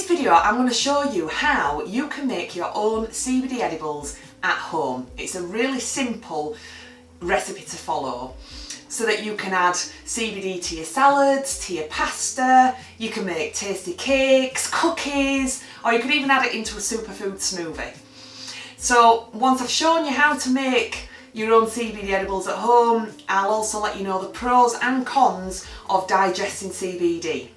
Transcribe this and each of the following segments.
video I'm going to show you how you can make your own CBD edibles at home. It's a really simple recipe to follow so that you can add CBD to your salads, to your pasta, you can make tasty cakes, cookies, or you could even add it into a superfood smoothie. So once I've shown you how to make your own CBD edibles at home, I'll also let you know the pros and cons of digesting CBD.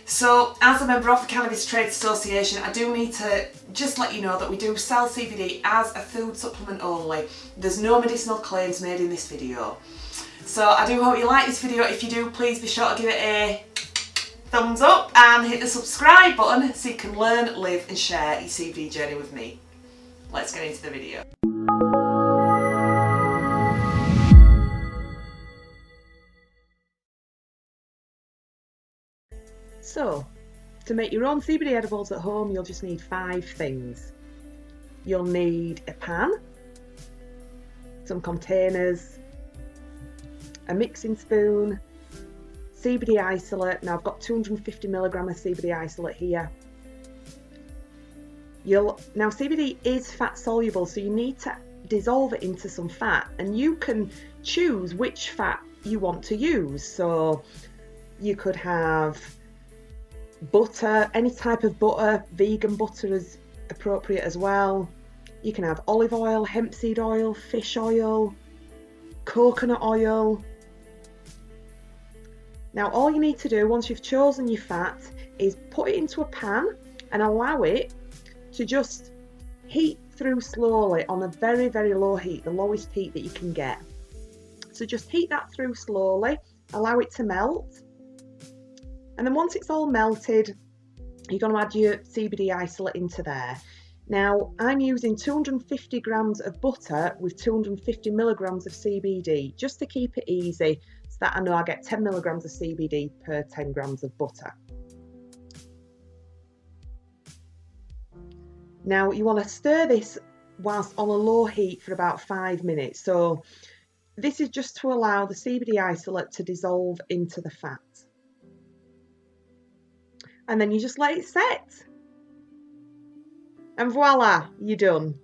So as a member of the Cannabis Trade Association, I do need to just let you know that we do sell CBD as a food supplement only. There's no medicinal claims made in this video. So I do hope you like this video. If you do, please be sure to give it a thumbs up and hit the subscribe button so you can learn, live and share your CBD journey with me. Let's get into the video. So, to make your own CBD edibles at home, you'll just need 5 things. You'll need a pan, some containers, a mixing spoon, CBD Isolate. Now I've got 250 milligram of CBD Isolate here. Now CBD is fat soluble, so you need to dissolve it into some fat, and you can choose which fat you want to use. So you could have butter, any type of butter, vegan butter is appropriate as well. You can have olive oil, hemp seed oil, fish oil, coconut oil. Now all you need to do once you've chosen your fat is put it into a pan and allow it to just heat through slowly on a very, very low heat, the lowest heat that you can get. So just heat that through slowly, allow it to melt. And then once it's all melted, you're going to add your CBD isolate into there. Now, I'm using 250 grams of butter with 250 milligrams of CBD, just to keep it easy, so that I know I get 10 milligrams of CBD per 10 grams of butter. Now, you want to stir this whilst on a low heat for about 5 minutes. So this is just to allow the CBD isolate to dissolve into the fat. And then you just let it set. And voila, you're done.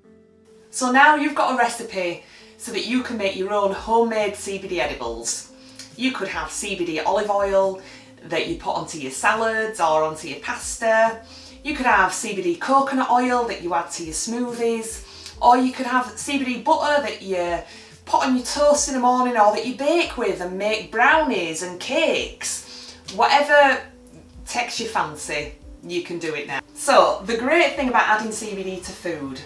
So now you've got a recipe so that you can make your own homemade CBD edibles. You could have CBD olive oil that you put onto your salads or onto your pasta. You could have CBD coconut oil that you add to your smoothies. Or you could have CBD butter that you put on your toast in the morning, or that you bake with and make brownies and cakes. Whatever takes your fancy, you can do it now. So the great thing about adding CBD to food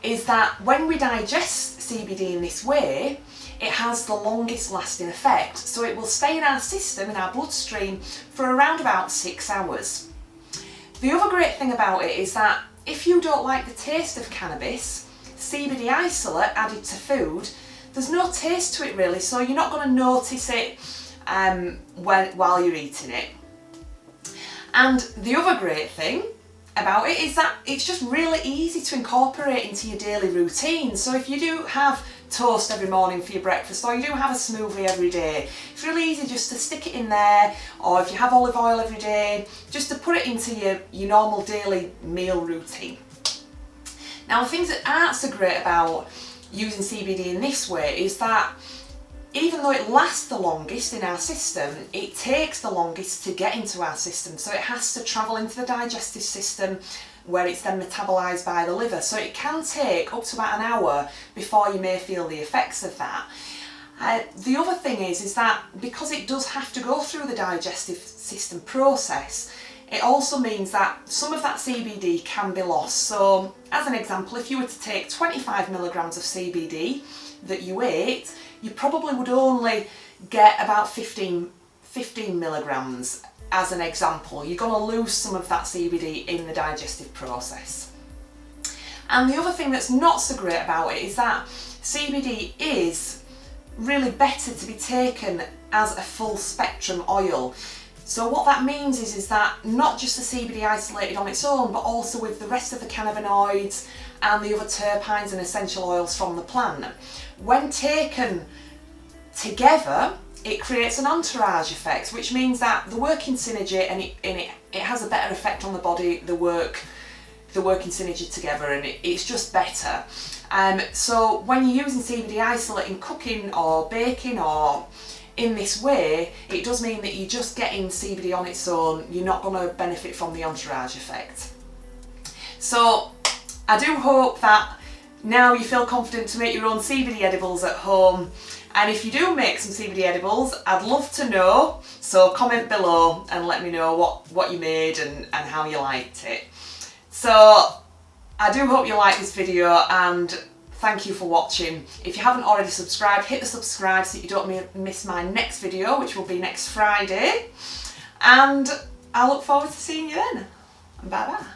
is that when we digest CBD in this way, it has the longest lasting effect. So it will stay in our system, in our bloodstream, for around about 6 hours. The other great thing about it is that if you don't like the taste of cannabis, CBD isolate added to food, there's no taste to it really, so you're not going to notice it while you're eating it. And the other great thing about it is that it's just really easy to incorporate into your daily routine. So if you do have toast every morning for your breakfast, or you do have a smoothie every day, it's really easy just to stick it in there. Or if you have olive oil every day, just to put it into your normal daily meal routine. Now the things that aren't so great about using CBD in this way is that even though it lasts the longest in our system, it takes the longest to get into our system. So it has to travel into the digestive system where it's then metabolized by the liver. So it can take up to about an hour before you may feel the effects of that. The other thing is that because it does have to go through the digestive system process, it also means that some of that CBD can be lost. So as an example, if you were to take 25 milligrams of CBD that you ate, you probably would only get about 15 milligrams as an example. You're going to lose some of that CBD in the digestive process. And the other thing that's not so great about it is that CBD is really better to be taken as a full spectrum oil. So what that means is that not just the CBD isolated on its own, but also with the rest of the cannabinoids and the other terpenes and essential oils from the plant. When taken together, it creates an entourage effect, which means that the working synergy and it has a better effect on the body, the working synergy together, and it's just better. So when you're using CBD Isolate in cooking or baking or in this way, it does mean that you're just getting CBD on its own. You're not going to benefit from the entourage effect. So I do hope that now you feel confident to make your own CBD edibles at home. And if you do make some CBD edibles, I'd love to know. So comment below and let me know what you made and how you liked it. So I do hope you like this video, and thank you for watching. If you haven't already subscribed, hit the subscribe so that you don't miss my next video, which will be next Friday. And I look forward to seeing you then. Bye bye.